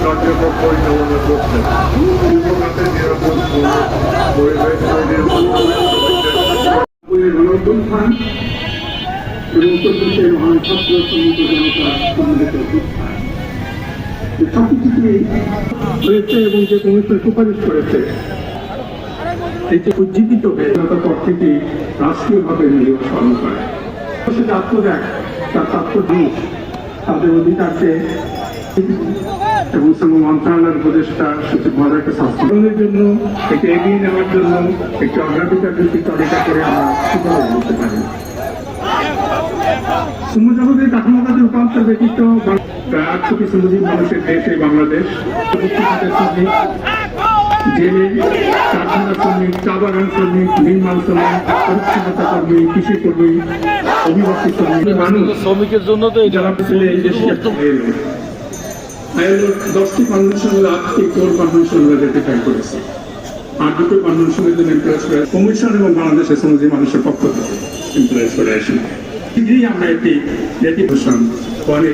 কার্যক্রম পরিচালনা করছেন। শিল্পখাতে নিরাপদ পরিবেশ তৈরির গণঅভ্যুত্থান এবং ২৪শে মহান ছাত্র শ্রমিক জনতা সম্মিলিত অভ্যুত্থান সবকিছুই হয়েছে এবং যে কমিশন সুপারিশ করেছে এটি উজ্জীবিত হয়ে জনতা পর থেকে রাষ্ট্রীয়ভাবে নিয়োগ পালন করে সেটা আত্মত্যাগ তার ছাত্রদিন তাদের অধিকারকে এবং শ্রম মন্ত্রণালয়ের উপদেষ্টা সচিব মহোদয়কে স্বাস্থ্যের জন্য একে এগিয়ে নেওয়ার জন্য একটি অগ্রাধিকার ভিত্তিক তালিকা করে আমরা সুপারিশ করতে পারি। শ্রমজগতের কাঠামোগত রূপান্তর ব্যতীত প্রায় ৮ কোটি শ্রমজীবী মানুষের দেশ এই বাংলাদেশ। শ্রমিক, জেলে, কারখানা শ্রমিক, চা বাগান শ্রমিক, নির্মাণ শ্রমিক, পরিচ্ছন্নতা কর্মী, কৃষি কর্মী, অভিবাসী শ্রমিক মানুষ শ্রমিকের জন্য তো যারা পিছনে এই দেশে 10টি কনভেনশনাল 8টি কোর কনভেনশনাল রেটিফাই করেছে আর 2টো কনভেনশনের জন্য ইমপ্রেস করে কমিশন এবং বাংলাদেশের শ্রমজীবী মানুষের পক্ষ থেকে ইমপ্রেস করে আসি। শীঘ্রই আমরা একটি রেটিফিকেশন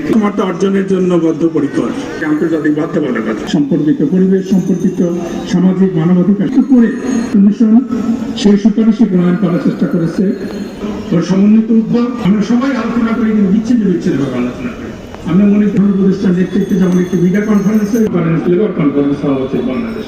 ক্ষমতা অর্জনের জন্য বদ্ধপরিকর আন্তর্জাতিক বাধ্যবাধকতা সম্পর্কিত পরিবেশ সম্পর্কিত সামাজিক মানবাধিকার করে কমিশন সেই সুপারিশে প্রণয়ন করার চেষ্টা করেছে। সমন্বিত উদ্যোগ আমরা সবাই আলোচনা করি কিন্তু বিচ্ছিন্নভাবে আলোচনা করি। আমরা মনে করি প্রতিষ্ঠান নেতৃত্বে যেমন একটি ভিডিও কনফারেন্সে লেবার কনফারেন্স হওয়া উচিত বাংলাদেশ।